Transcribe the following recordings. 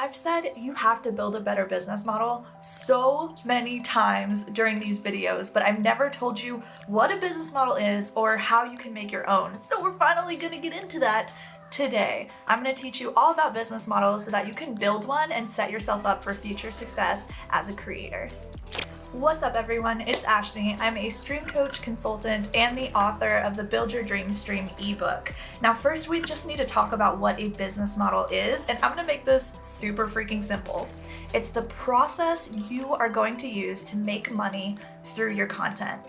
I've said you have to build a better business model so many times during these videos, but I've never told you what a business model is or how you can make your own. So we're finally gonna get into that today. I'm gonna teach you all about business models so that you can build one and set yourself up for future success as a creator. What's up everyone, it's Ashley. I'm a stream coach, consultant, and the author of the Build Your Dream Stream ebook. Now first we just need to talk about what a business model is, and I'm gonna make this super freaking simple. It's the process you are going to use to make money through your content.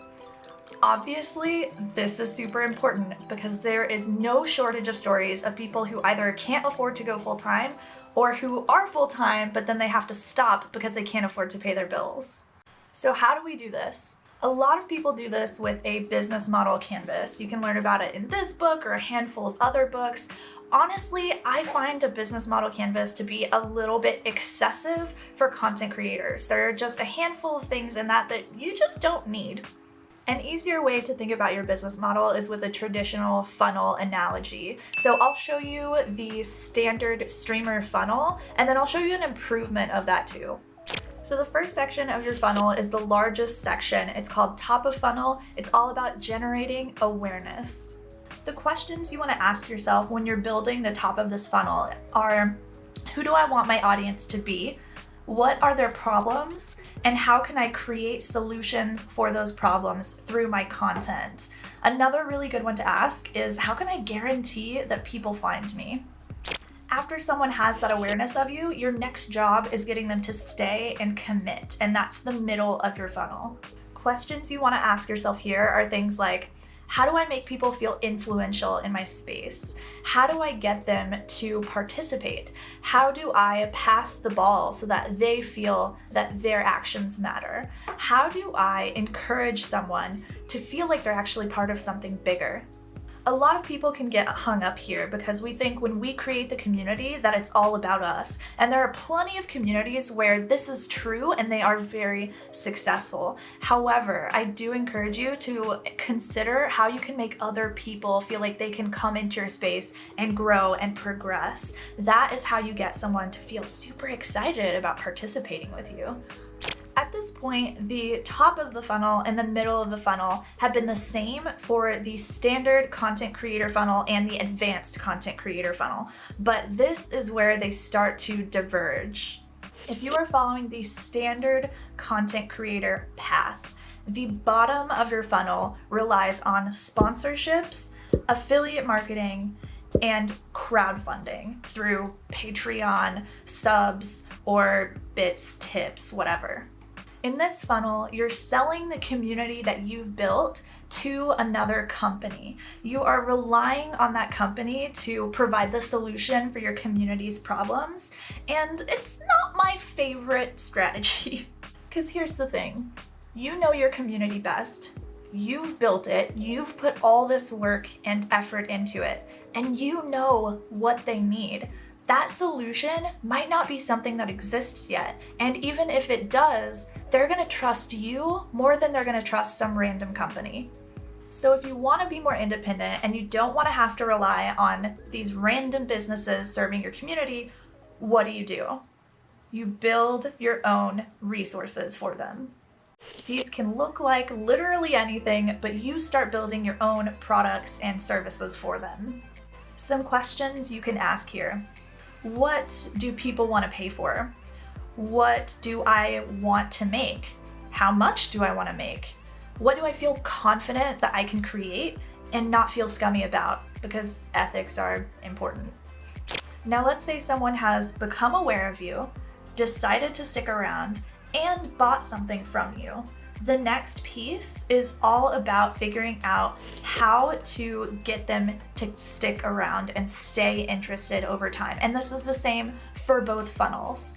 Obviously, this is super important because there is no shortage of stories of people who either can't afford to go full-time or who are full-time but then they have to stop because they can't afford to pay their bills. So how do we do this? A lot of people do this with a business model canvas. You can learn about it in this book or a handful of other books. Honestly, I find a business model canvas to be a little bit excessive for content creators. There are just a handful of things in that you just don't need. An easier way to think about your business model is with a traditional funnel analogy. So I'll show you the standard streamer funnel, and then I'll show you an improvement of that too. So the first section of your funnel is the largest section. It's called top of funnel. It's all about generating awareness. The questions you want to ask yourself when you're building the top of this funnel are, who do I want my audience to be? What are their problems? And how can I create solutions for those problems through my content? Another really good one to ask is, how can I guarantee that people find me? After someone has that awareness of you, your next job is getting them to stay and commit, and that's the middle of your funnel. Questions you want to ask yourself here are things like, how do I make people feel influential in my space? How do I get them to participate? How do I pass the ball so that they feel that their actions matter? How do I encourage someone to feel like they're actually part of something bigger? A lot of people can get hung up here because we think when we create the community that it's all about us. And there are plenty of communities where this is true and they are very successful. However, I do encourage you to consider how you can make other people feel like they can come into your space and grow and progress. That is how you get someone to feel super excited about participating with you. At this point, the top of the funnel and the middle of the funnel have been the same for the standard content creator funnel and the advanced content creator funnel, but this is where they start to diverge. If you are following the standard content creator path, the bottom of your funnel relies on sponsorships, affiliate marketing, and crowdfunding through Patreon, subs, or bits, tips, whatever. In this funnel, you're selling the community that you've built to another company. You are relying on that company to provide the solution for your community's problems, and it's not my favorite strategy. Because here's the thing, you know your community best. You've built it, you've put all this work and effort into it, and you know what they need. That solution might not be something that exists yet, and even if it does, they're gonna trust you more than they're gonna trust some random company. So if you wanna be more independent and you don't wanna have to rely on these random businesses serving your community, what do? You build your own resources for them. These can look like literally anything, but you start building your own products and services for them. Some questions you can ask here. What do people want to pay for? What do I want to make? How much do I want to make? What do I feel confident that I can create and not feel scummy about? Because ethics are important. Now let's say someone has become aware of you, decided to stick around, and bought something from you. The next piece is all about figuring out how to get them to stick around and stay interested over time. And this is the same for both funnels.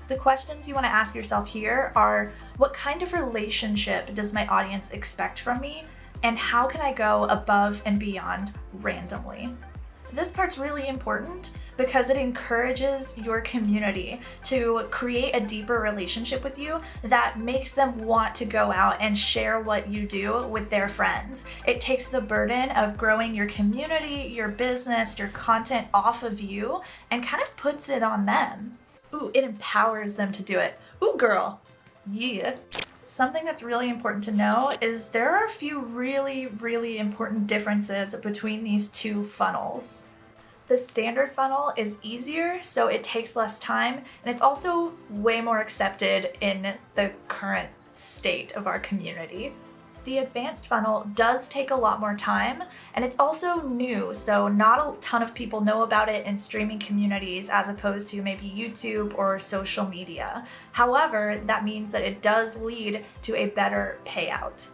The questions you want to ask yourself here are, what kind of relationship does my audience expect from me? And how can I go above and beyond randomly? This part's really important because it encourages your community to create a deeper relationship with you that makes them want to go out and share what you do with their friends. It takes the burden of growing your community, your business, your content off of you and kind of puts it on them. Ooh, it empowers them to do it. Ooh, girl. Yeah. Something that's really important to know is there are a few really important differences between these two funnels. The standard funnel is easier, so it takes less time, and it's also way more accepted in the current state of our community. The advanced funnel does take a lot more time, and it's also new, so not a ton of people know about it in streaming communities as opposed to maybe YouTube or social media. However, that means that it does lead to a better payout.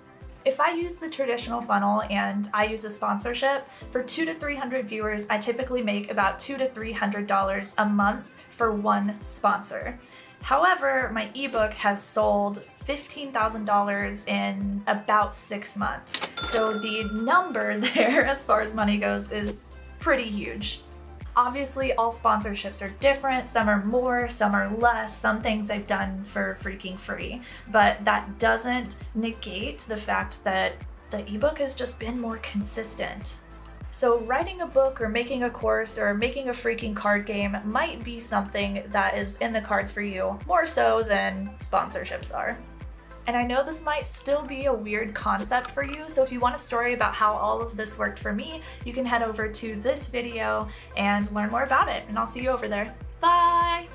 If I use the traditional funnel and I use a sponsorship, for 200 to 300 viewers, I typically make about $200 to $300 a month for one sponsor. However, my ebook has sold $15,000 in about 6 months. So the number there, as far as money goes, is pretty huge. Obviously, all sponsorships are different. Some are more, some are less. Some things I've done for freaking free, but that doesn't negate the fact that the ebook has just been more consistent. So writing a book or making a course or making a freaking card game might be something that is in the cards for you, more so than sponsorships are. And I know this might still be a weird concept for you, so if you want a story about how all of this worked for me, you can head over to this video and learn more about it, and I'll see you over there. Bye!